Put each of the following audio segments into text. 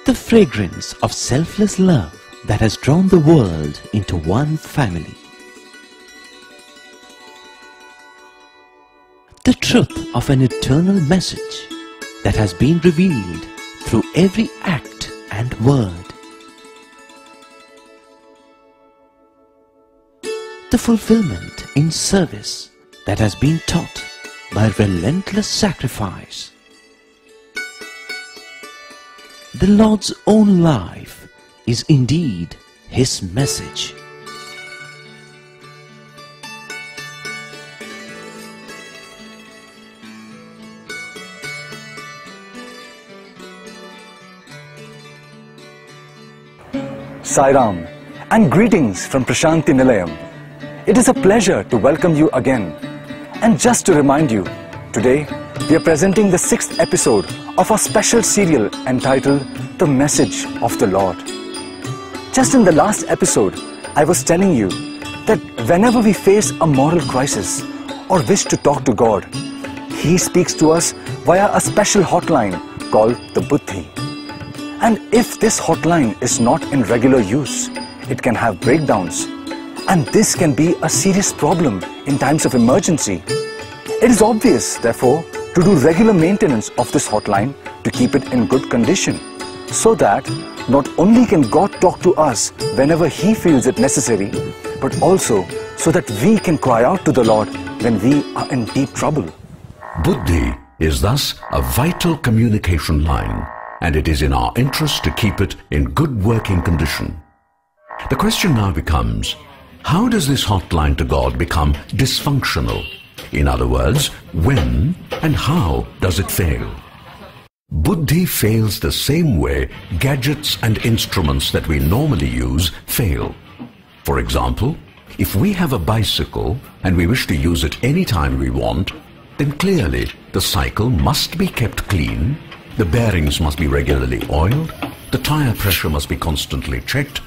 The fragrance of selfless love that has drawn the world into one family. The truth of an eternal message that has been revealed through every act and word. The fulfillment in service that has been taught by relentless sacrifice. The Lord's own life is indeed His message. Sai Ram, and greetings from Prashanti Nilayam. It is a pleasure to welcome you again. And just to remind you, today we are presenting the 6th episode of our special serial entitled The Message of the Lord. Just in the last episode, I was telling you that whenever we face a moral crisis or wish to talk to God, He speaks to us via a special hotline called the Buddhi. And if this hotline is not in regular use, it can have breakdowns. And this can be a serious problem in times of emergency. It is obvious, therefore, to do regular maintenance of this hotline to keep it in good condition, so that not only can God talk to us whenever He feels it necessary, but also so that we can cry out to the Lord when we are in deep trouble. Buddhi is thus a vital communication line, and it is in our interest to keep it in good working condition. The question now becomes, how does this hotline to God become dysfunctional? In other words, when and how does it fail? Buddhi fails the same way gadgets and instruments that we normally use fail. For example, if we have a bicycle and we wish to use it anytime we want, then clearly the cycle must be kept clean, the bearings must be regularly oiled, the tire pressure must be constantly checked,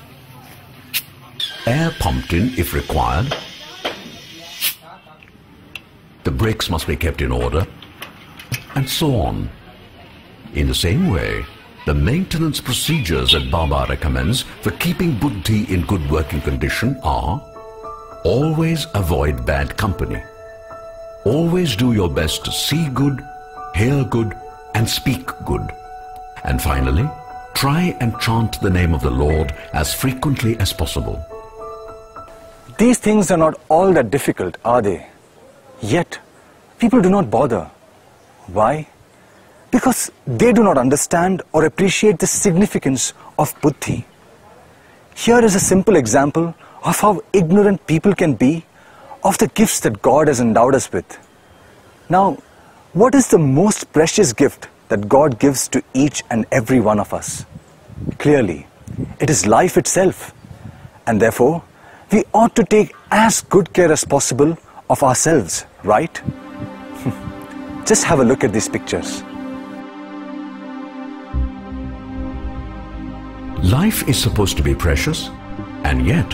air pumped in if required, the brakes must be kept in order, and so on. In the same way, the maintenance procedures that Baba recommends for keeping Buddhi in good working condition are: always avoid bad company, always do your best to see good, hear good, and speak good, and finally, try and chant the name of the Lord as frequently as possible. These things are not all that difficult, are they? Yet, people do not bother. Why? Because they do not understand or appreciate the significance of Buddhi. Here is a simple example of how ignorant people can be of the gifts that God has endowed us with. Now, what is the most precious gift that God gives to each and every one of us? Clearly, it is life itself. And therefore, we ought to take as good care as possible of ourselves, right? Just have a look at these pictures. Life is supposed to be precious, and yet,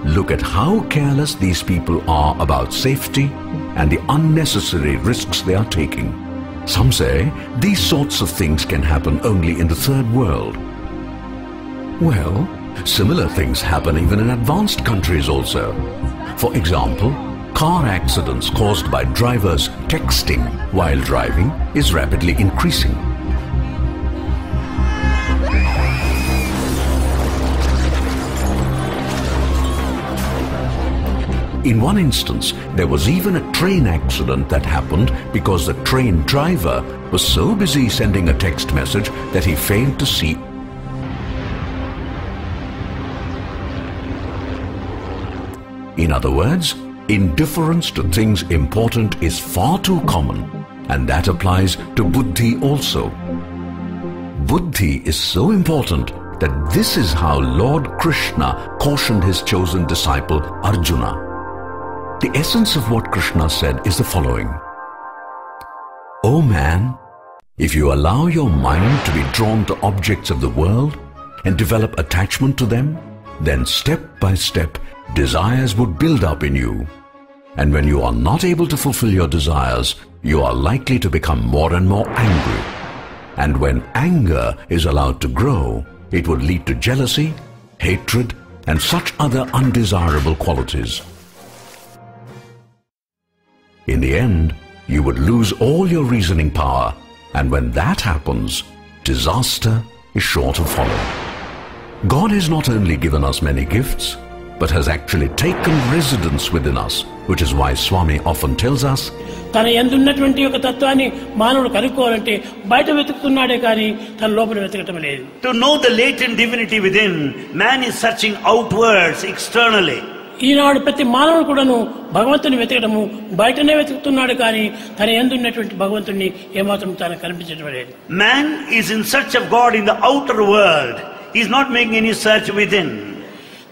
look at how careless these people are about safety and the unnecessary risks they are taking. Some say these sorts of things can happen only in the third world. Well, similar things happen even in advanced countries also. For example, car accidents caused by drivers texting while driving is rapidly increasing. In one instance, there was even a train accident that happened because the train driver was so busy sending a text message that he failed to see. In other words, indifference to things important is far too common, and that applies to Buddhi also. Buddhi is so important that this is how Lord Krishna cautioned his chosen disciple Arjuna. The essence of what Krishna said is the following: O man, if you allow your mind to be drawn to objects of the world and develop attachment to them, then step by step desires would build up in you. And when you are not able to fulfill your desires, you are likely to become more and more angry. And when anger is allowed to grow, it would lead to jealousy, hatred, and such other undesirable qualities. In the end, you would lose all your reasoning power, and when that happens, disaster is sure to follow. God has not only given us many gifts, but has actually taken residence within us, which is why Swami often tells us, తన యందున్నటువంటి ఒక తత్వాన్ని మానవుడు కనుక్కోవాలంటే బయట వెతుకుతున్నాడే కానీ తన లోపల వెతకటం లేదు. To know the latent divinity within, man is searching outwards, externally. ఈనాడు ప్రతి మానవుడు కూడాను భగవంతుని వెతకడము బయటనే వెతుకుతున్నాడు కానీ తన యందున్నటువంటి భగవంతుని ఏమాత్రం తనకు కనిపించడం లేదు. Man is in search of God in the outer world. He is not making any search within.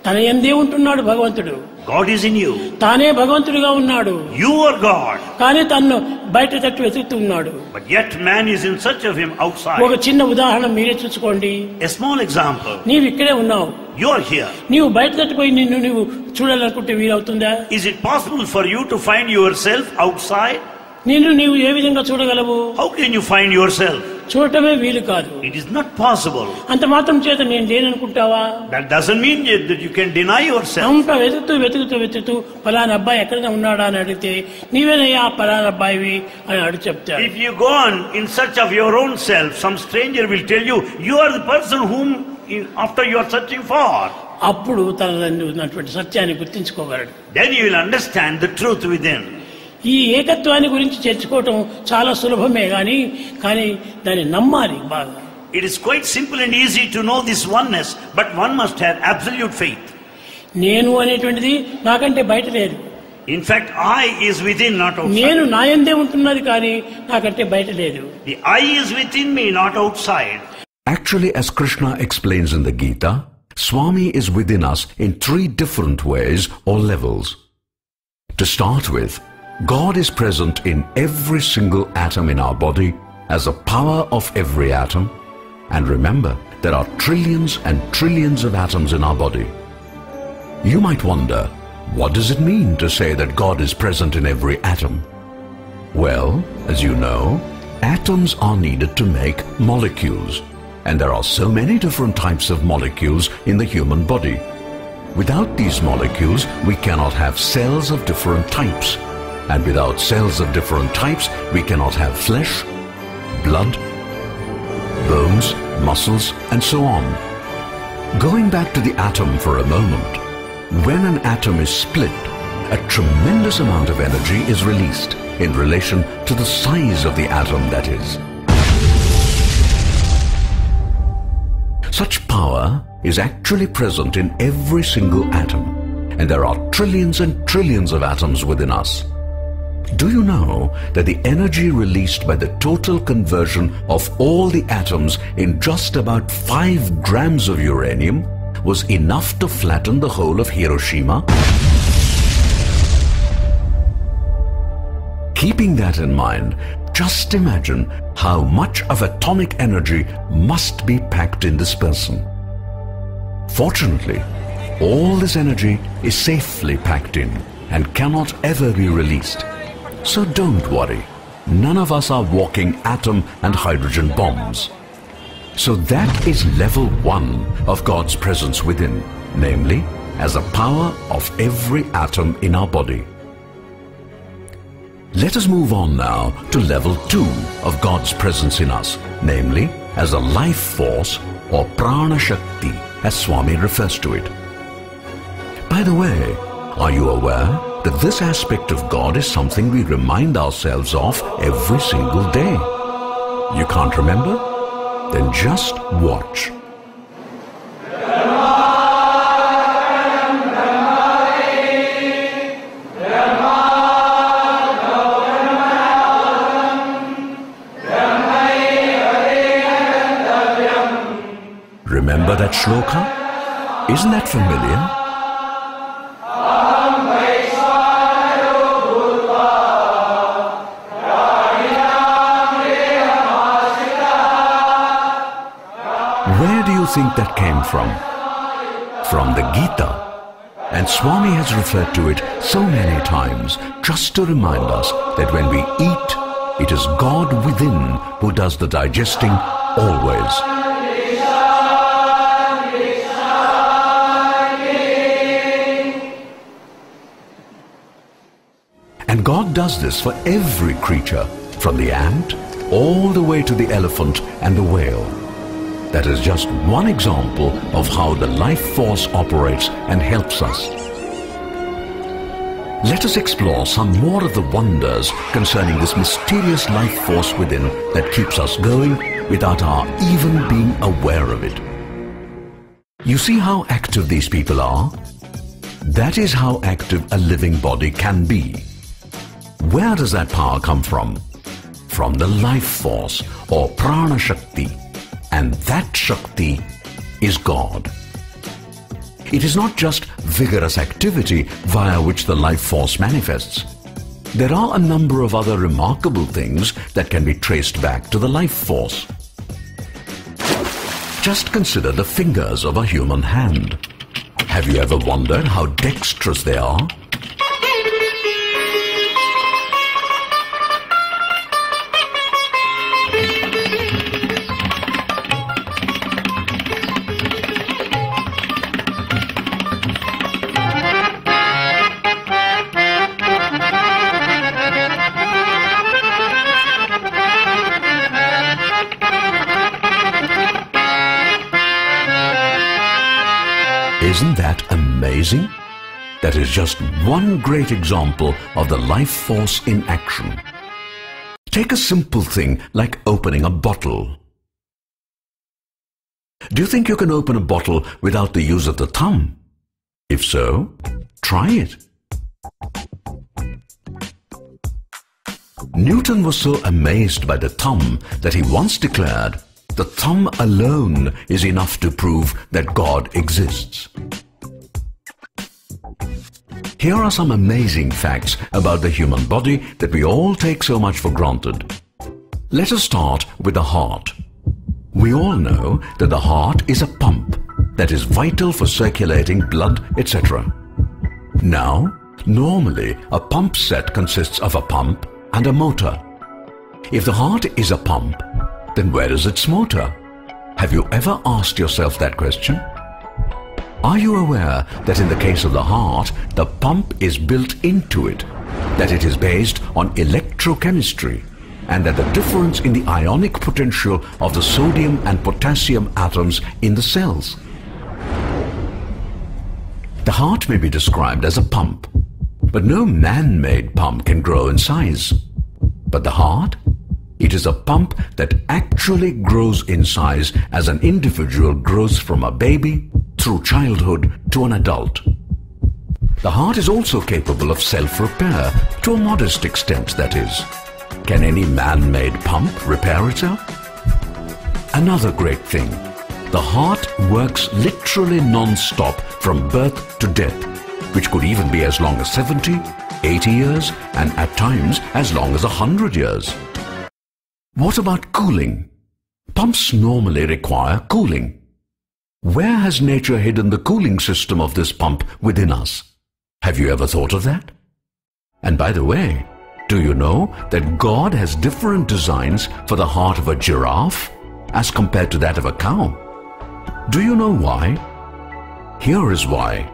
తన యందే ఉంటున్నాడు భగవంతుడు. God is in you. తానే భగవంతుడిగా ఉన్నాడు. You are God. కానీ తన్ను బయట తట్టు వెతుకుతున్నాడు. But yet man is in search of him outside. ఒక చిన్న ఉదాహరణ మీరే చూసుకోండి. A small example. నీవు ఇక్కడే ఉన్నావు. You are here. నీవు బయట తట్టుపోయి నీవు చూడాలనుకుంటే వీలవుతుందా? Is it possible for you to find yourself outside? నీవు ఏ విధంగా చూడగలవు? How can you find yourself? చూడటమే వీలు కాదు. It is not possible. అంత మాత్రం చేత నేను లేననుకుంటావా? That doesn't mean that you can deny yourself. అంత వెతుకుతూ పలానా అబ్బాయి ఎక్కడైనా ఉన్నాడా అని అడిగితే నీవేనయ్యా పలానా అబ్బాయివి అని అడిగి చెప్తాడు. If you go on in search of your own self, some stranger will tell you, you are the person whom after you are searching for. అప్పుడు తన ఉన్నటువంటి సత్యాన్ని గుర్తించుకోగలడు. Then you will understand the truth within. ఈ ఏకత్వాన్ని గురించి చర్చించుకోవటం చాలా సులభమే కానీ దాన్ని నమ్మాలి బాగా. It is quite simple and easy to know this oneness, but one must have absolute faith. నేను అనేటువంటిది నాకంటే బయట లేదు. In fact, I is within, not outside. నేను నా యందే ఉంటున్నది కానీ నాకంటే బయట లేదు. The I is within me, not outside. Actually, as Krishna explains in the Gita, Swami is within us in 3 different ways or levels. To start with, God is present in every single atom in our body as a power of every atom. And remember, there are trillions and trillions of atoms in our body. You might wonder, what does it mean to say that God is present in every atom? Well, as you know, atoms are needed to make molecules. And there are so many different types of molecules in the human body. Without these molecules, we cannot have cells of different types. And without cells of different types, we cannot have flesh, blood, bones, muscles, and so on. Going back to the atom for a moment, when an atom is split, a tremendous amount of energy is released in relation to the size of the atom, that is. Such power is actually present in every single atom, and there are trillions and trillions of atoms within us. Do you know that the energy released by the total conversion of all the atoms in just about 5 grams of uranium was enough to flatten the whole of Hiroshima? Keeping that in mind, just imagine how much of atomic energy must be packed in this person. Fortunately, all this energy is safely packed in and cannot ever be released. So don't worry, none of us are walking atom and hydrogen bombs. So that is level 1 of God's presence within, namely, as a power of every atom in our body. Let us move on now to level 2 of God's presence in us, namely, as a life force or prana shakti, as Swami refers to it. By the way, are you aware that this aspect of God is something we remind ourselves of every single day? You can't remember? Then just watch. Remember that shloka? Isn't that familiar? Where do you think that came from? From the Gita. And Swami has referred to it so many times just to remind us that when we eat, it is God within who does the digesting always. And God does this for every creature, from the ant all the way to the elephant and the whale. That is just one example of how the life force operates and helps us. Let us explore some more of the wonders concerning this mysterious life force within that keeps us going without our even being aware of it. You see how active these people are? That is how active a living body can be. Where does that power come from? From the life force, or prana shakti, and that shakti is God. It is not just vigorous activity via which the life force manifests. There are a number of other remarkable things that can be traced back to the life force. Just consider the fingers of a human hand. Have you ever wondered how dexterous they are? Isn't that amazing? That is just one great example of the life force in action. Take a simple thing like opening a bottle. Do you think you can open a bottle without the use of the thumb? If so, try it. Newton was so amazed by the thumb that he once declared, "The thumb alone is enough to prove that God exists." Here are some amazing facts about the human body that we all take so much for granted. Let us start with the heart. We all know that the heart is a pump that is vital for circulating blood, etc. Now, normally a pump set consists of a pump and a motor. If the heart is a pump, then where is its motor? Have you ever asked yourself that question? Are you aware that in the case of the heart, the pump is built into it, that it is based on electrochemistry, and that the difference in the ionic potential of the sodium and potassium atoms in the cells? The heart may be described as a pump, but no man-made pump can grow in size. But the heart? It is a pump that actually grows in size as an individual grows from a baby through childhood to an adult. The heart is also capable of self-repair, to a modest extent, that is. Can any man-made pump repair itself? Another great thing, the heart works literally non-stop from birth to death, which could even be as long as 70, 80 years, and at times as long as 100 years. What about cooling? Pumps normally require cooling. Where has nature hidden the cooling system of this pump within us? Have you ever thought of that? And by the way, do you know that God has different designs for the heart of a giraffe as compared to that of a cow? Do you know why? Here is why.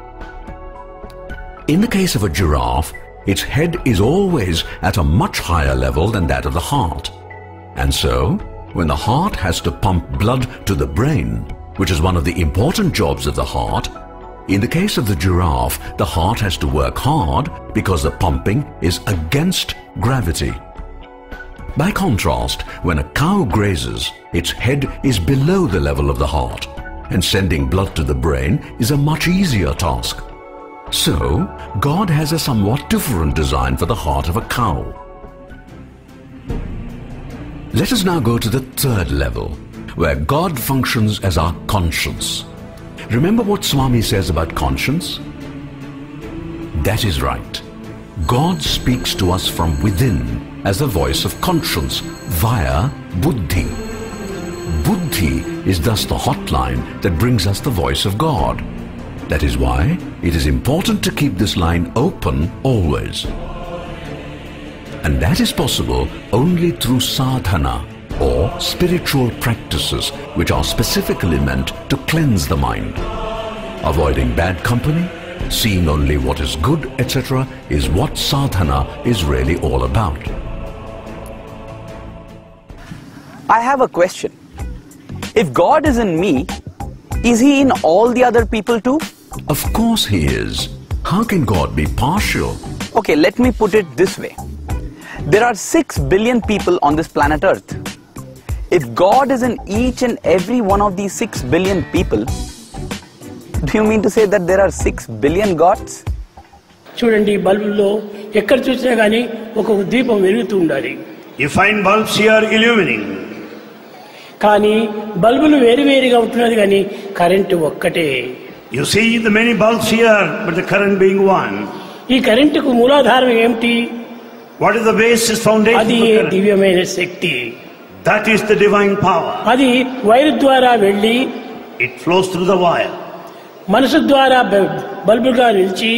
In the case of a giraffe, its head is always at a much higher level than that of the heart. And so, when the heart has to pump blood to the brain, which is one of the important jobs of the heart, in the case of the giraffe, the heart has to work hard because the pumping is against gravity. By contrast, when a cow grazes, its head is below the level of the heart, and sending blood to the brain is a much easier task. So, God has a somewhat different design for the heart of a cow. Let us now go to the third level, where God functions as our conscience. Remember what Swami says about conscience? That is right. God speaks to us from within as the voice of conscience via buddhi. Buddhi is thus the hotline that brings us the voice of God. That is why it is important to keep this line open always. And that is possible only through sadhana, or spiritual practices which are specifically meant to cleanse the mind. Avoiding bad company, seeing only what is good, etc. is what sadhana is really all about. I have a question. If God is in me, is He in all the other people too? Of course He is. How can God be partial? Okay, let me put it this way. There are 6 billion people on this planet Earth. If God is in each and every one of these 6 billion people, do you mean to say that there are 6 billion gods? చూడండి, బల్బుల్లో ఎక్కడ చూసినా కానీ ఒక దీపం వెలుగుతూ ఉండాలి. You find bulbs here illuminating. కానీ బల్బులు వేరువేరుగా ఉంటున్నది కానీ కరెంటు ఒక్కటే. You see the many bulbs here, but the current being one. ఈ కరెంటుకు మూలాధారం ఏమిటి? What is the basis foundation? అది దివ్యమైన శక్తి. That is the divine power. అది వైరు ద్వారా వెళ్ళి it flows through the wire. మనసు ద్వారా బల్బుగా నిలిచి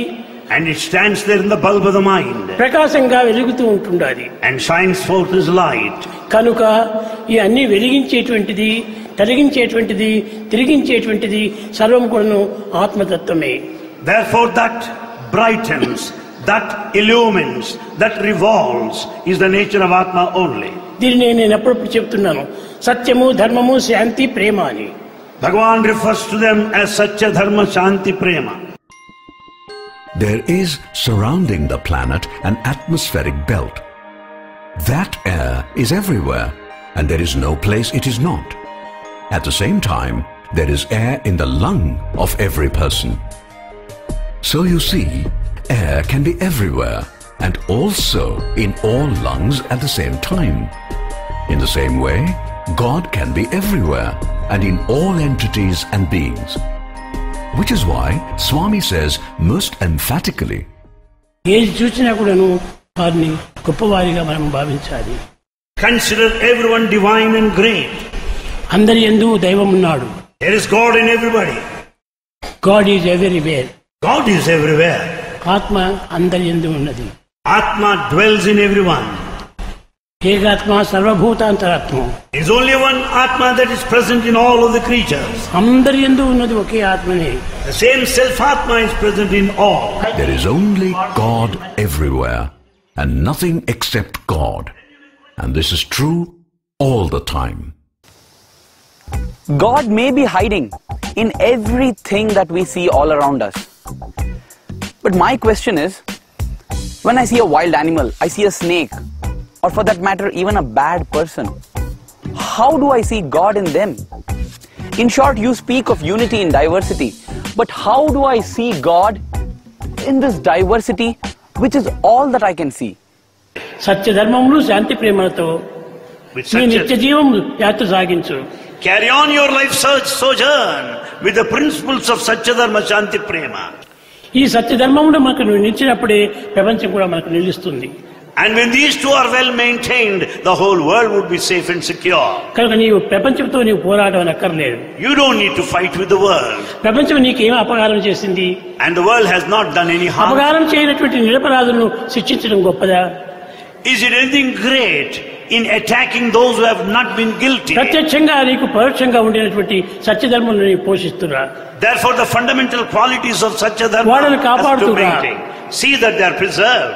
and it stands there in the bulb of the mind. ప్రకాశంగా వెలుగుతూ ఉంటుండాలి. and shines forth as light. కనుక ఈ అన్ని వెలిగించేటువంటిది, తొలగించేటువంటిది, తిరిగించేటువంటిది సర్వం కూడాను ఆత్మతత్వమే. Therefore that brightens, that illumines, that revolves is the nature of Atma only. దీనిని నేను ఎప్పుడప్పుడు చెప్తున్నాను, సత్యము, ధర్మము, శాంతి, ప్రేమ అని. Bhagavan refers to them as Satya, Dharma, Shanti, Prema. There is surrounding the planet an atmospheric belt. That air is everywhere, and there is no place it is not. At the same time, there is air in the lung of every person. So you see, air can be everywhere and also in all lungs at the same time. In the same way, God can be everywhere and in all entities and beings. Which is why Swami says most emphatically, ఏది చూసినా కూడాను వారిని గొప్పవారిగా మనం భావించాలి. Consider everyone divine and great. అందరి యందు దైవం ఉన్నాడు. There is God in everybody. God is everywhere. God is everywhere. ఆత్మ అందరి యందు ఉన్నది. Atma dwells in everyone. ఏకాత్మ సర్వభూతాంతరాత్మ. There is only one Atma that is present in all of the creatures. అందరి యందు ఉన్నది ఒకే ఆత్మనే. The same self-Atma is present in all. There is only God everywhere and nothing except God. And this is true all the time. God may be hiding in everything that we see all around us. But my question is, when I see a wild animal, I see a snake, or for that matter even a bad person, how do I see God in them? In short, you speak of unity in diversity, but how do I see God in this diversity, which is all that I can see? సత్య ధర్మములు, శాంతి, ప్రేమలతో నీ నిత్య జీవం యాత్ర సాగించు. Carry on your life sojourn with the principles of Satya, Dharma, Shanti, Prema. ఈ సత్య ధర్మములు మనకు నిలిచినప్పుడే ప్రపంచం కూడా మనకు నిలుస్తుంది. And when these two are well maintained, the whole world would be safe and secure. కనుక నీవు ప్రపంచంతో నీవు పోరాటం అక్కర్లేదు. You don't need to fight with the world. ప్రపంచం నీకేం అపకారం చేసింది? And the world has not done any harm. అపకారం చేయనటువంటి నిరపరాధులను శిక్షించడం గొప్పదా? Is it anything great in attacking those who have not been guilty? ప్రత్యక్షంగా నీకు పరోక్షంగా ఉండినటువంటి సత్యధర్మములను నీవు పోషిస్తురా. Therefore the fundamental qualities of Satya Dharma వారిని కాపాడుతురా. See that they are preserved.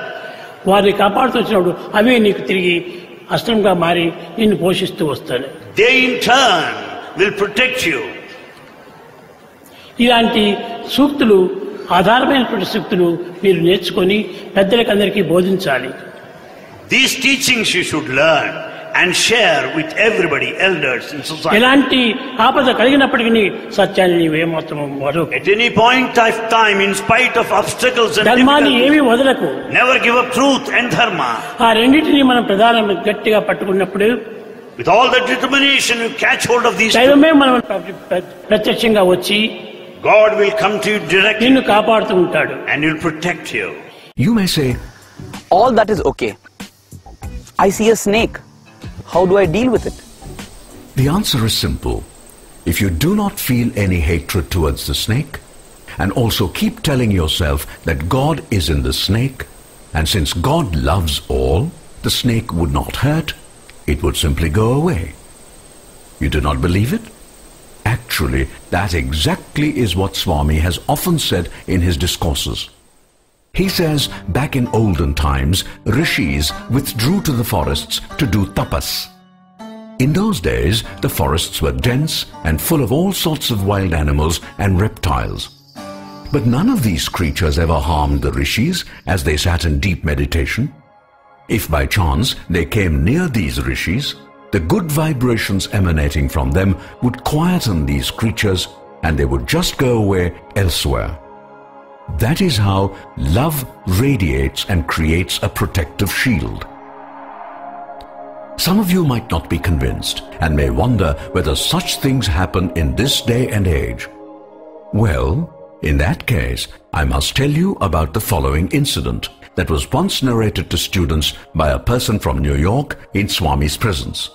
వారిని కాపాడుతూ వచ్చినప్పుడు అవే నీకు తిరిగి అస్త్రంగా మారి నిన్ను పోషిస్తూ వస్తాయి. They in turn will protect you. ఇలాంటి సూక్తులు, ఆధారమైనటువంటి సూక్తులు మీరు నేర్చుకొని పెద్దలకు అందరికీ బోధించాలి. These teachings you should learn and share with everybody, elders in society. ఎలాంటి ఆపద కలిగినప్పటికీ సత్యాన్ని నీవేమాత్రం వదలకు. At any point of time, in spite of obstacles and ధర్మాన్ని ఏమీ వదలకు. never give up truth and dharma. ఆ రెండింటినీ మనం ప్రధానంగా గట్టిగా పట్టుకున్నప్పుడు, with all the determination you catch hold of these two, దైవమే మనం ప్రత్యక్షంగా వచ్చి God will come to you directly. నిన్ను కాపాడుతూ ఉంటాడు. And He'll protect you. You may say, all that is okay. I see a snake. How do I deal with it? the answer is simple. If you do not feel any hatred towards the snake, and also keep telling yourself that God is in the snake, and since God loves all, the snake would not hurt, it would simply go away. You do not believe it? Actually, that exactly is what Swami has often said in his discourses. He says back in olden times, rishis withdrew to the forests to do tapas. In those days, the forests were dense and full of all sorts of wild animals and reptiles. But none of these creatures ever harmed the rishis as they sat in deep meditation. If by chance they came near these rishis, the good vibrations emanating from them would quieten these creatures and they would just go away elsewhere. That is how love radiates and creates a protective shield. Some of you might not be convinced and may wonder whether such things happen in this day and age. Well, in that case, I must tell you about the following incident that was once narrated to students by a person from New York in Swami's presence.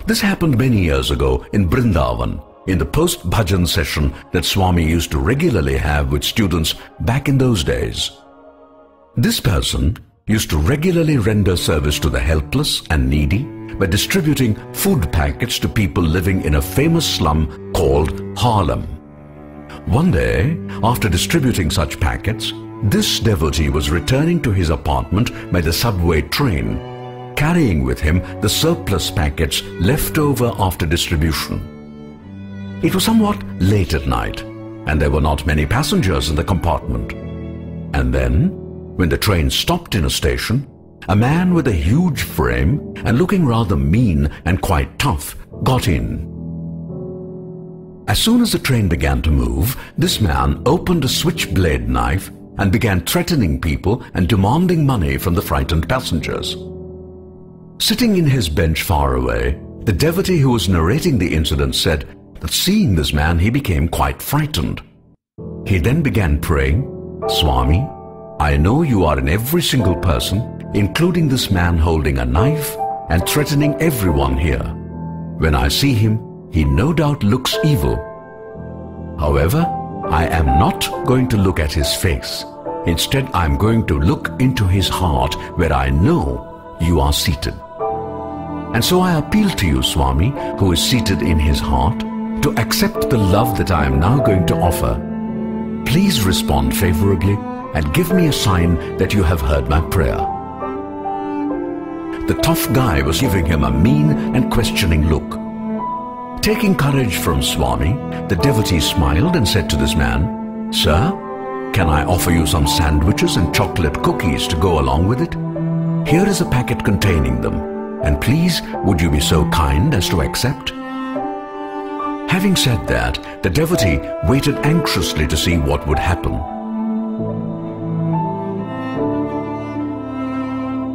This happened many years ago in Vrindavan, in the post-bhajan session that Swami used to regularly have with students back in those days. This person used to regularly render service to the helpless and needy by distributing food packets to people living in a famous slum called Harlem. One day, after distributing such packets, this devotee was returning to his apartment by the subway train, carrying with him the surplus packets left over after distribution. It was somewhat late at night, and there were not many passengers in the compartment. And then, when the train stopped in a station, a man with a huge frame and looking rather mean and quite tough got in. As soon as the train began to move, this man opened a switchblade knife and began threatening people and demanding money from the frightened passengers. Sitting in his bench far away, the devotee who was narrating the incident said that seeing this man he became quite frightened. He then began praying, "Swami, I know you are in every single person, including this man holding a knife and threatening everyone here. When I see him, he no doubt looks evil. However, I am not going to look at his face. Instead, I am going to look into his heart where I know you are seated. And so I appeal to you, Swami, who is seated in his heart, to accept the love that I am now going to offer. Please respond favorably and give me a sign that you have heard my prayer." The tough guy was giving him a mean and questioning look. Taking courage from Swami, the devotee smiled and said to this man, "Sir, can I offer you some sandwiches and chocolate cookies to go along with it? Here is a packet containing them, and please would you be so kind as to accept?" Having said that, the devotee waited anxiously to see what would happen.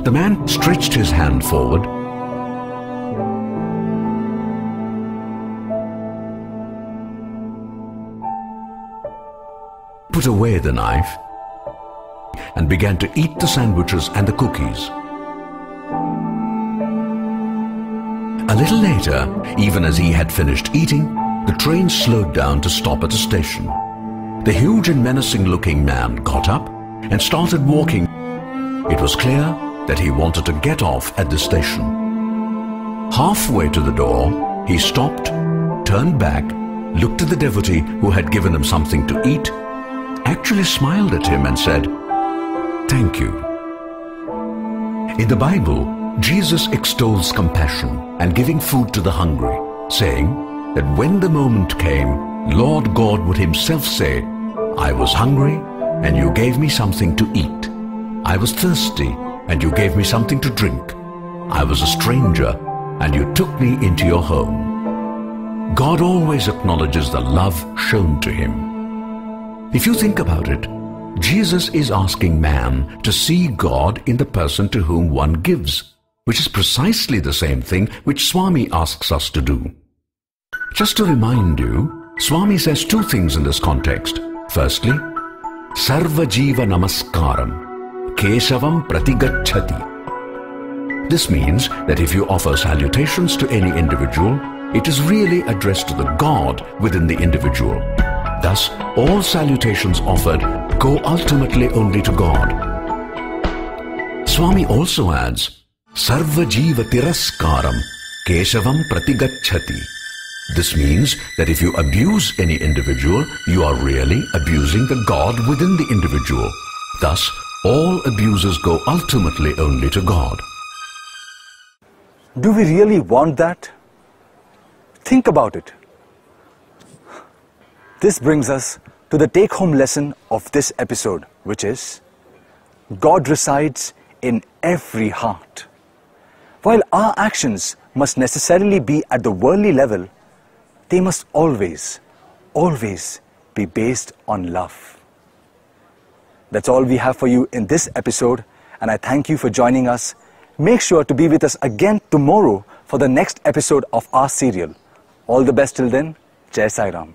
The man stretched his hand forward, put away the knife, and began to eat the sandwiches and the cookies. A little later, even as he had finished eating, the train slowed down to stop at a station. The huge and menacing-looking man got up and started walking. It was clear that he wanted to get off at the station. Halfway to the door, he stopped, turned back, looked at the devotee who had given him something to eat, actually smiled at him and said, "Thank you." In the Bible, Jesus extols compassion and giving food to the hungry, saying that when the moment came, Lord God would himself say, "I was hungry and you gave me something to eat. I was thirsty and you gave me something to drink. I was a stranger and you took me into your home." God always acknowledges the love shown to him. If you think about it, Jesus is asking man to see God in the person to whom one gives, which is precisely the same thing which Swami asks us to do. Just to remind you, Swami says two things in this context. Firstly, Sarva Jiva Namaskaram, Keshavam Pratigacchati. This means that if you offer salutations to any individual, it is really addressed to the God within the individual. Thus, all salutations offered go ultimately only to God. Swami also adds, sarva jiva tiraskaram keshavam pratigacchati. This means that if you abuse any individual, you are really abusing the God within the individual. Thus, all abuses go ultimately only to God. Do we really want that? Think about it. This brings us to the take-home lesson of this episode, which is, God resides in every heart. While our actions must necessarily be at the worldly level, they must always, always be based on love. That's all we have for you in this episode, and I thank you for joining us. Make sure to be with us again tomorrow for the next episode of our serial. All the best till then. Jai Sai Ram.